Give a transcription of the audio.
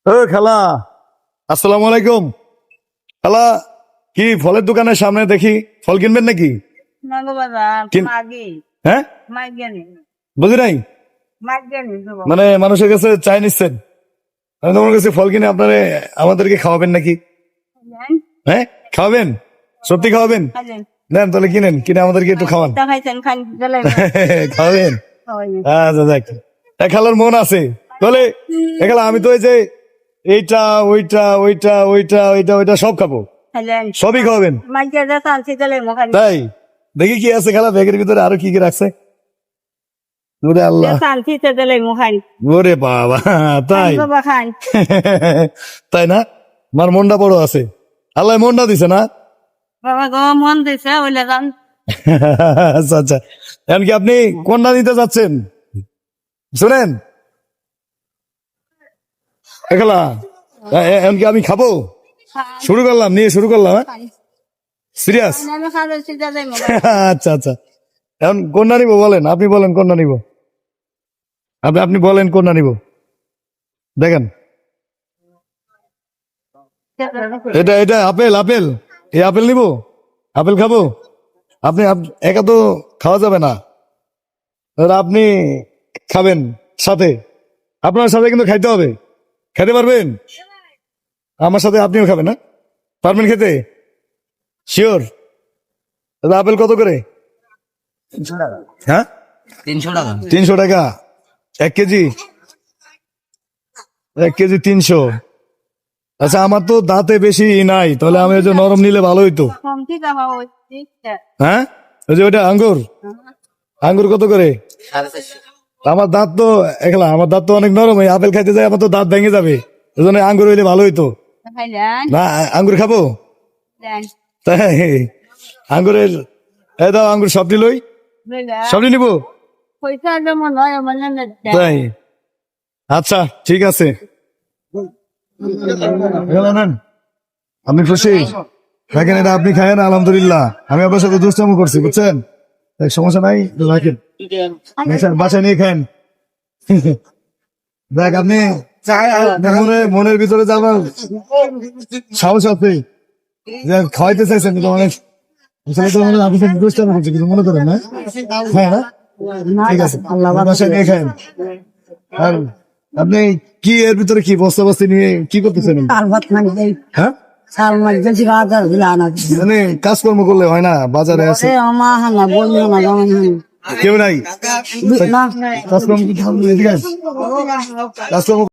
ও খালা, আসসালামু আলাইকুম। খালা, কি ফলের দোকানের সামনে দেখি ফল কিনবেন নাকি? হ্যাঁ, বুঝি নাই। মানে মানুষের কাছে চাই নিচ্ছেন, আমি তোমার কাছে ফল কিনে আপনারে আমাদেরকে খাওয়াবেন নাকি? হ্যাঁ, খাওয়াবেন? সত্যি খাওয়াবেন? নেন তাহলে কিনেন, কিনে আমাদেরকে একটু খাওয়ান। খাওয়াবেন? আচ্ছা যাক, খালার মন আছে তাহলে। খালা, আমি তো এই যে এইটা ওইটা ওইটা ওইটা ওইটা ওইটা সব খাবো, সবই খাওয়াবেন? তাই, দেখি কি আছে খালা ব্যাগের ভিতরে, আরো কি কি রাখছে। ওরে আল্লাহ, ওরে বাবা, তাই? তাই না? আমার মনটা বড় আছে, আল্লাহ মনটা দিছে না। আচ্ছা আচ্ছা, এখন কি আপনি কোনটা দিতে যাচ্ছেন শুনেন খালা? এখন কি আমি খাবো? শুরু করলাম, নিয়ে শুরু করলাম। সিরিয়াস? আচ্ছা আচ্ছা, এখন কোনটা নিবো বলেন, আপনি বলেন কোনটা নিবো। আপনি বলেন কোনটা নিব, দেখেন। এটা এটা আপেল, আপেল, এই আপেল নিবো, আপেল খাবো। আপনি একা তো খাওয়া যাবে না, আপনি খাবেন সাথে, আপনার সাথে কিন্তু খাইতে হবে। খেতে পারবেন আমার সাথে? আপনিও খাবেন না? পারবেন খেতে? শিওর? আপেল কত করে? হ্যাঁ, 300 টাকা। 300 টাকা 1 কেজি? 1 কেজি 300? আচ্ছা, আমার তো দাঁতে বেশি নাই, তাহলে আমি ওই যে নরম নিলে ভালো হইতো। হ্যাঁ, ওই যে ওইটা আঙ্গুর, আঙ্গুর কত করে? 450। আমার দাঁত তো আমার দাঁত তো অনেক নরম, এই আপেল খাইতে যায় আমার তো দাঁত ভেঙে যাবে, ওই জন্য আঙ্গুর হইলে ভালো হইতো। না, আঙ্গুর খাবো? তাই, আঙ্গুরের এই দাও, আঙ্গুর সবটি লই, সবটি নিবো। তাই, আচ্ছা ঠিক আছে। নেন, আপনি খুশি? দেখেন, এটা আপনি খায়েন, আলহামদুলিল্লাহ। আমি আপনার সাথে দুষ্টামি করছি, বুঝছেন? সমস্যা নাই, রাখেন, বাসায় নিয়ে খান। দেখ, আপনি মনের ভিতরে যাবার সাহস আছে যে খাওয়াইতে চাইছেন, কিন্তু অনেক দুষ্টামি করছে, কিছু মনে করেন না। হ্যাঁ না, ঠিক আছে, বাসায় নিয়ে খান। আর আপনি কি এর ভিতরে কি বস্তা বস্তি নিয়ে কি করতেছেন? হ্যাঁ, মানে কাজকর্ম করলে হয় না, বাজারে আছে কেউ নাই, কাজকর্ম কাজকর্ম